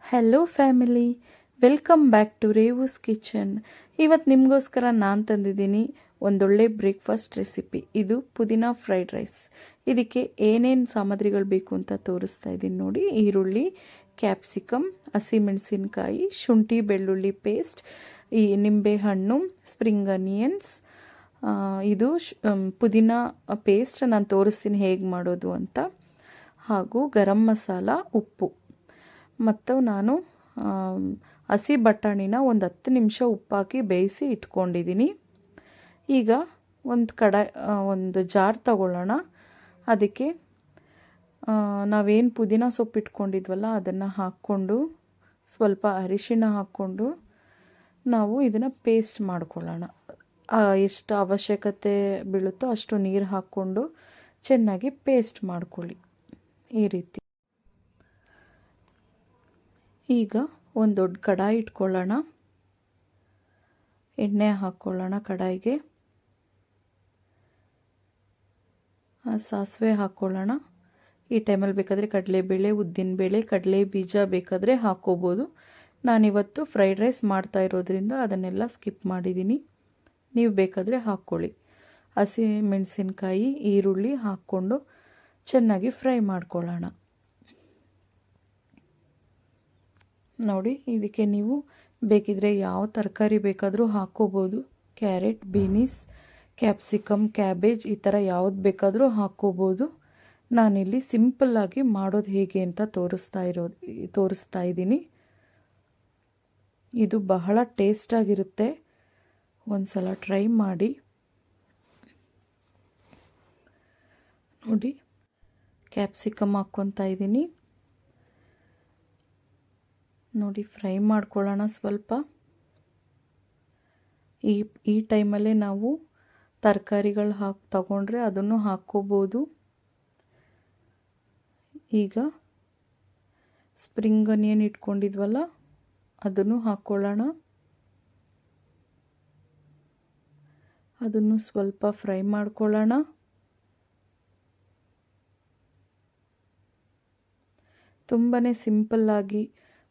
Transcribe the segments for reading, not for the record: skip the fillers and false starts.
Hello family, welcome back to Revu's kitchen. ಇವತ್ತು ನಿಮಗೋಸ್ಕರ ನಾನು ತಂದಿದ್ದೀನಿ ಒಂದೊಳ್ಳೆ ಬ್ರೇಕ್ಫಾಸ್ಟ್ ರೆಸಿಪಿ. ಇದು ಪುದೀನಾ ಫ್ರೈಡ್ ರೈಸ್. ಇದಕ್ಕೆ ಏನೇನು ಸಾಮಗ್ರಿಗಳು ಬೇಕು ಅಂತ ತೋರಿಸ್ತಾ ಇದ್ದೀನಿ ನೋಡಿ. ಈರುಳ್ಳಿ, ಕ್ಯಾಪ್ಸಿಕಮ್, ಹಸಿಮೆಣಸಿನ್ಕಾಯಿ, ಶುಂಠಿ ಬೆಳ್ಳುಳ್ಳಿ ಪೇಸ್ಟ್, ಈ ನಿಂಬೆಹಣ್ಣು, ಸ್ಪ್ರಿಂಗ್ ಅನಿಯನ್ಸ್, ಇದು ಪುದೀನಾ ಪೇಸ್ಟ್ ನಾನು ತೋರಿಸ್ತೀನಿ ಹೇಗೆ ಮಾಡೋದು ಅಂತ, ಹಾಗೂ ಗರಂ ಮಸಾಲ, ಉಪ್ಪು ಮತ್ತು ನಾನು ಹಸಿ ಬಟಾಣಿನ ಒಂದು 10 ನಿಮಿಷ ಉಪ್ಪಾಕಿ ಬೇಯಿಸಿ ಇಟ್ಕೊಂಡಿದ್ದೀನಿ. ಈಗ ಒಂದು ಜಾರ್ ತಗೊಳ್ಳೋಣ. ಅದಕ್ಕೆ ನಾವೇನು ಪುದೀನ ಸೊಪ್ಪು ಇಟ್ಕೊಂಡಿದ್ವಲ್ಲ ಅದನ್ನು ಹಾಕ್ಕೊಂಡು, ಸ್ವಲ್ಪ ಅರಿಶಿಣ ಹಾಕ್ಕೊಂಡು ನಾವು ಇದನ್ನು ಪೇಸ್ಟ್ ಮಾಡ್ಕೊಳ್ಳೋಣ. ಎಷ್ಟು ಅವಶ್ಯಕತೆ ಬೀಳುತ್ತೋ ಅಷ್ಟು ನೀರು ಹಾಕ್ಕೊಂಡು ಚೆನ್ನಾಗಿ ಪೇಸ್ಟ್ ಮಾಡ್ಕೊಳ್ಳಿ ಈ ರೀತಿ. ಈಗ ಒಂದು ದೊಡ್ಡ ಕಡಾಯಿ ಇಟ್ಕೊಳ್ಳೋಣ. ಎಣ್ಣೆ ಹಾಕ್ಕೊಳ್ಳೋಣ ಕಡಾಯಿಗೆ. ಸಾಸಿವೆ ಹಾಕ್ಕೊಳ್ಳೋಣ. ಈ ಟೈಮಲ್ಲಿ ಬೇಕಾದರೆ ಕಡಲೆಬೇಳೆ, ಉದ್ದಿನಬೇಳೆ, ಕಡಲೆ ಬೀಜ ಬೇಕಾದರೆ ಹಾಕ್ಕೋಬೋದು. ನಾನಿವತ್ತು ಫ್ರೈಡ್ ರೈಸ್ ಮಾಡ್ತಾ ಇರೋದ್ರಿಂದ ಅದನ್ನೆಲ್ಲ ಸ್ಕಿಪ್ ಮಾಡಿದ್ದೀನಿ. ನೀವು ಬೇಕಾದರೆ ಹಾಕ್ಕೊಳ್ಳಿ. ಹಸಿ ಮೆಣಸಿನ್ಕಾಯಿ, ಈರುಳ್ಳಿ ಹಾಕ್ಕೊಂಡು ಚೆನ್ನಾಗಿ ಫ್ರೈ ಮಾಡ್ಕೊಳ್ಳೋಣ. ನೋಡಿ, ಇದಕ್ಕೆ ನೀವು ಬೇಕಿದ್ರೆ ಯಾವ ತರಕಾರಿ ಬೇಕಾದರೂ ಹಾಕ್ಕೋಬೋದು. ಕ್ಯಾರೆಟ್, ಬೀನೀಸ್, ಕ್ಯಾಪ್ಸಿಕಮ್, ಕ್ಯಾಬೇಜ್ ಈ ಥರ ಯಾವ್ದು ಬೇಕಾದರೂ ಹಾಕ್ಕೋಬೋದು. ನಾನಿಲ್ಲಿ ಸಿಂಪಲ್ಲಾಗಿ ಮಾಡೋದು ಹೇಗೆ ಅಂತ ತೋರಿಸ್ತಾ ಇದ್ದೀನಿ. ಇದು ಬಹಳ ಟೇಸ್ಟಾಗಿರುತ್ತೆ. ಒಂದು ಸಲ ಟ್ರೈ ಮಾಡಿ ನೋಡಿ. ಕ್ಯಾಪ್ಸಿಕಮ್ ಹಾಕ್ಕೊತಾ ಇದ್ದೀನಿ ನೋಡಿ. ಫ್ರೈ ಮಾಡ್ಕೊಳ್ಳೋಣ ಸ್ವಲ್ಪ. ಈ ಟೈಮಲ್ಲೇ ನಾವು ತರಕಾರಿಗಳು ತಗೊಂಡ್ರೆ ಅದನ್ನು ಹಾಕ್ಕೋಬೋದು. ಈಗ ಸ್ಪ್ರಿಂಗ್ ಅನಿಯನ್ ಇಟ್ಕೊಂಡಿದ್ವಲ್ಲ ಅದನ್ನು ಹಾಕ್ಕೊಳ್ಳೋಣ. ಅದನ್ನು ಸ್ವಲ್ಪ ಫ್ರೈ ಮಾಡ್ಕೊಳ್ಳೋಣ. ತುಂಬಾ ಸಿಂಪಲ್ಲಾಗಿ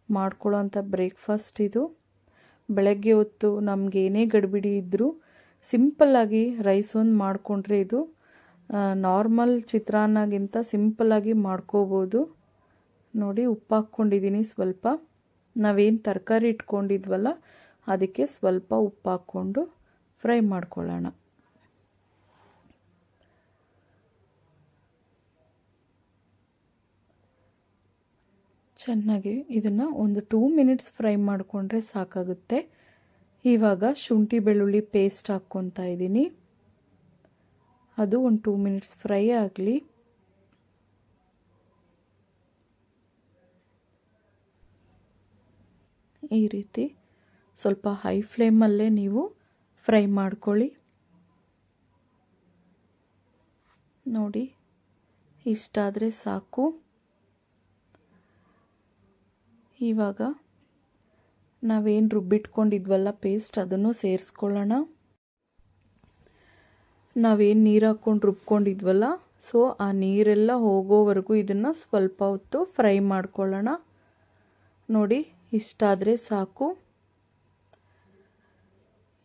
ಮಾಡ್ಕೊಳ್ಳೋಂಥ ಬ್ರೇಕ್ಫಾಸ್ಟ್ ಇದು. ಬೆಳಗ್ಗೆ ಹೊತ್ತು ನಮಗೇನೇ ಗಡಿಬಿಡಿ ಇದ್ದರೂ ಸಿಂಪಲ್ಲಾಗಿ ರೈಸ್ ಒಂದು ಮಾಡಿಕೊಂಡ್ರೆ ಇದು ನಾರ್ಮಲ್ ಚಿತ್ರಾನ್ನಗಿಂತ ಸಿಂಪಲ್ಲಾಗಿ ಮಾಡ್ಕೋಬೋದು. ನೋಡಿ, ಉಪ್ಪು ಹಾಕ್ಕೊಂಡಿದ್ದೀನಿ ಸ್ವಲ್ಪ. ನಾವೇನು ತರಕಾರಿ ಇಟ್ಕೊಂಡಿದ್ವಲ್ಲ ಅದಕ್ಕೆ ಸ್ವಲ್ಪ ಉಪ್ಪು ಹಾಕ್ಕೊಂಡು ಫ್ರೈ ಮಾಡ್ಕೊಳ್ಳೋಣ. ಚೆನ್ನಾಗಿ ಇದನ್ನು ಒಂದು 2 ಮಿನಿಟ್ಸ್ ಫ್ರೈ ಮಾಡಿಕೊಂಡ್ರೆ ಸಾಕಾಗುತ್ತೆ. ಇವಾಗ ಶುಂಠಿ ಬೆಳ್ಳುಳ್ಳಿ ಪೇಸ್ಟ್ ಹಾಕ್ಕೊತಾ ಇದ್ದೀನಿ. ಅದು ಒಂದು 2 ಮಿನಿಟ್ಸ್ ಫ್ರೈ ಆಗಲಿ. ಈ ರೀತಿ ಸ್ವಲ್ಪ ಹೈ ಫ್ಲೇಮಲ್ಲೇ ನೀವು ಫ್ರೈ ಮಾಡ್ಕೊಳ್ಳಿ. ನೋಡಿ, ಇಷ್ಟಾದರೆ ಸಾಕು. ಇವಾಗ ನಾವೇನು ರುಬ್ಬಿಟ್ಕೊಂಡಿದ್ವಲ್ಲ ಪೇಸ್ಟ್ ಅದನ್ನು ಸೇರಿಸ್ಕೊಳ್ಳೋಣ. ನಾವೇನು ನೀರು ಹಾಕ್ಕೊಂಡು ರುಬ್ಕೊಂಡಿದ್ವಲ್ಲ, ಸೊ ಆ ನೀರೆಲ್ಲ ಹೋಗೋವರೆಗೂ ಇದನ್ನು ಸ್ವಲ್ಪ ಹೊತ್ತು ಫ್ರೈ ಮಾಡ್ಕೊಳ್ಳೋಣ. ನೋಡಿ, ಇಷ್ಟಾದರೆ ಸಾಕು.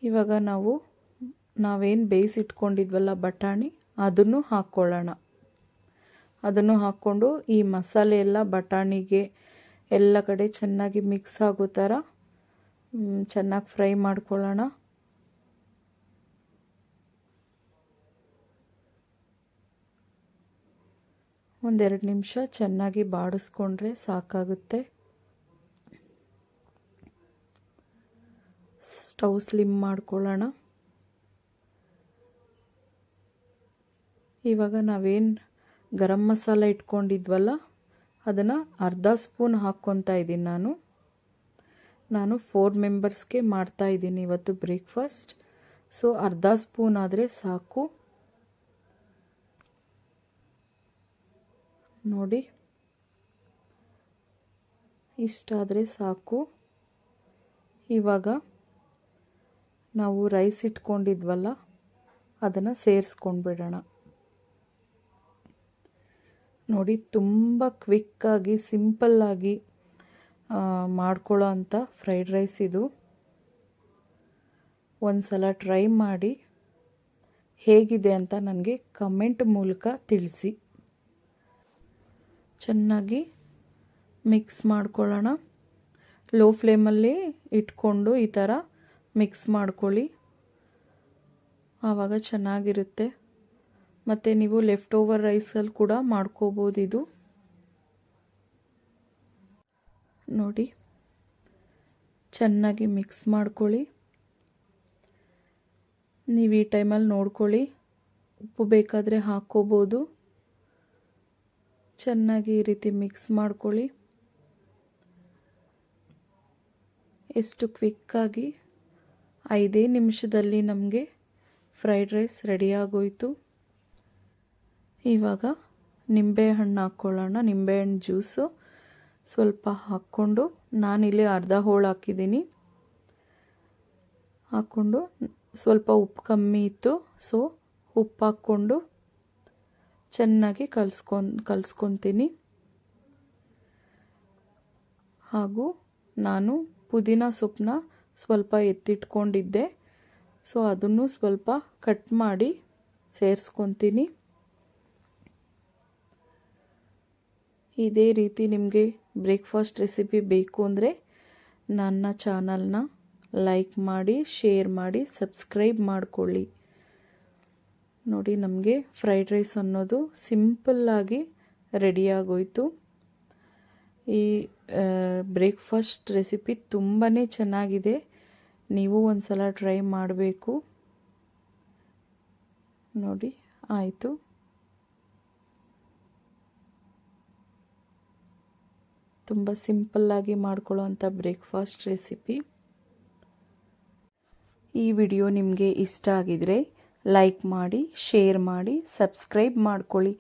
ಇವಾಗ ನಾವೇನು ಬೇಯಿಸಿಟ್ಕೊಂಡಿದ್ವಲ್ಲ ಬಟಾಣಿ ಅದನ್ನು ಹಾಕ್ಕೊಳ್ಳೋಣ. ಅದನ್ನು ಹಾಕ್ಕೊಂಡು ಈ ಮಸಾಲೆ ಎಲ್ಲ ಬಟಾಣಿಗೆ ಎಲ್ಲ ಕಡೆ ಚೆನ್ನಾಗಿ ಮಿಕ್ಸ್ ಆಗೋ ಥರ ಚೆನ್ನಾಗಿ ಫ್ರೈ ಮಾಡ್ಕೊಳ್ಳೋಣ. ಒಂದೆರಡು ನಿಮಿಷ ಚೆನ್ನಾಗಿ ಬಾಡಿಸ್ಕೊಂಡ್ರೆ ಸಾಕಾಗುತ್ತೆ. ಸ್ಟವ್ ಸ್ಲಿಮ್ ಮಾಡ್ಕೊಳ್ಳೋಣ. ಇವಾಗ ನಾವೇನು ಗರಂ ಮಸಾಲ ಇಟ್ಕೊಂಡಿದ್ವಲ್ಲ ಅದನ್ನು ಅರ್ಧ ಸ್ಪೂನ್ ಹಾಕ್ಕೊತಾ ಇದ್ದೀನಿ. ನಾನು 4 ಮೆಂಬರ್ಸ್ಗೆ ಮಾಡ್ತಾಯಿದ್ದೀನಿ ಇವತ್ತು ಬ್ರೇಕ್ಫಾಸ್ಟ್. ಸೊ ಅರ್ಧ ಸ್ಪೂನ್ ಆದರೆ ಸಾಕು. ನೋಡಿ, ಇಷ್ಟಾದರೆ ಸಾಕು. ಇವಾಗ ನಾವು ರೈಸ್ ಇಟ್ಕೊಂಡಿದ್ವಲ್ಲ ಅದನ್ನು ಸೇರಿಸ್ಕೊಂಡ್ಬಿಡೋಣ. ನೋಡಿ, ತುಂಬ ಕ್ವಿಕ್ಕಾಗಿ ಸಿಂಪಲ್ಲಾಗಿ ಮಾಡ್ಕೊಳ್ಳೋ ಅಂಥ ಫ್ರೈಡ್ ರೈಸ್ ಇದು. ಒಂದು ಸಲ ಟ್ರೈ ಮಾಡಿ ಹೇಗಿದೆ ಅಂತ ನನಗೆ ಕಮೆಂಟ್ ಮೂಲಕ ತಿಳಿಸಿ. ಚೆನ್ನಾಗಿ ಮಿಕ್ಸ್ ಮಾಡ್ಕೊಳ್ಳೋಣ. ಲೋ ಫ್ಲೇಮಲ್ಲಿ ಇಟ್ಕೊಂಡು ಈ ಥರ ಮಿಕ್ಸ್ ಮಾಡ್ಕೊಳ್ಳಿ, ಆವಾಗ ಚೆನ್ನಾಗಿರುತ್ತೆ. ಮತ್ತು ನೀವು ಲೆಫ್ಟ್ ಓವರ್ ರೈಸಲ್ಲಿ ಕೂಡ ಮಾಡ್ಕೋಬೋದು. ಇದು ನೋಡಿ, ಚೆನ್ನಾಗಿ ಮಿಕ್ಸ್ ಮಾಡ್ಕೊಳ್ಳಿ. ನೀವು ಈ ಟೈಮಲ್ಲಿ ನೋಡ್ಕೊಳ್ಳಿ, ಉಪ್ಪು ಬೇಕಾದರೆ ಹಾಕ್ಕೋಬೋದು. ಚೆನ್ನಾಗಿ ಈ ರೀತಿ ಮಿಕ್ಸ್ ಮಾಡ್ಕೊಳ್ಳಿ. ಎಷ್ಟು ಕ್ವಿಕ್ಕಾಗಿ 5 ನಿಮಿಷದಲ್ಲಿ ನಮಗೆ ಫ್ರೈಡ್ ರೈಸ್ ರೆಡಿಯಾಗೋಯಿತು. ಇವಾಗ ನಿಂಬೆಹಣ್ಣು ಹಾಕ್ಕೊಳ್ಳೋಣ. ನಿಂಬೆಹಣ್ಣು ಜ್ಯೂಸು ಸ್ವಲ್ಪ ಹಾಕ್ಕೊಂಡು, ನಾನಿಲ್ಲಿ ಅರ್ಧ ಹೋಳು ಹಾಕಿದ್ದೀನಿ. ಹಾಕ್ಕೊಂಡು ಸ್ವಲ್ಪ ಉಪ್ಪು ಕಮ್ಮಿ ಇತ್ತು, ಸೊ ಉಪ್ಪು ಹಾಕ್ಕೊಂಡು ಚೆನ್ನಾಗಿ ಕಲಿಸ್ಕೊತೀನಿ. ಹಾಗೂ ನಾನು ಪುದೀನ ಸೊಪ್ಪನ್ನ ಸ್ವಲ್ಪ ಎತ್ತಿಟ್ಕೊಂಡಿದ್ದೆ, ಸೊ ಅದನ್ನು ಸ್ವಲ್ಪ ಕಟ್ ಮಾಡಿ ಸೇರಿಸ್ಕೊತೀನಿ. ಇದೇ ರೀತಿ ನಿಮಗೆ ಬ್ರೇಕ್ಫಾಸ್ಟ್ ರೆಸಿಪಿ ಬೇಕು ಅಂದರೆ ನನ್ನ ಚಾನಲ್ನ ಲೈಕ್ ಮಾಡಿ, ಶೇರ್ ಮಾಡಿ, ಸಬ್ಸ್ಕ್ರೈಬ್ ಮಾಡಿಕೊಳ್ಳಿ. ನೋಡಿ, ನಮಗೆ ಫ್ರೈಡ್ ರೈಸ್ ಅನ್ನೋದು ಸಿಂಪಲ್ಲಾಗಿ ರೆಡಿಯಾಗೋಯಿತು. ಈ ಬ್ರೇಕ್ಫಾಸ್ಟ್ ರೆಸಿಪಿ ತುಂಬಾ ಚೆನ್ನಾಗಿದೆ. ನೀವು ಒಂದು ಸಲ ಟ್ರೈ ಮಾಡಬೇಕು. ನೋಡಿ, ಆಯಿತು. ತುಂಬ ಸಿಂಪಲ್ಲಾಗಿ ಮಾಡ್ಕೊಳ್ಳೋವಂಥ ಬ್ರೇಕ್ಫಾಸ್ಟ್ ರೆಸಿಪಿ. ಈ ವಿಡಿಯೋ ನಿಮಗೆ ಇಷ್ಟ ಆಗಿದರೆ ಲೈಕ್ ಮಾಡಿ, ಶೇರ್ ಮಾಡಿ, ಸಬ್ಸ್ಕ್ರೈಬ್ ಮಾಡ್ಕೊಳ್ಳಿ.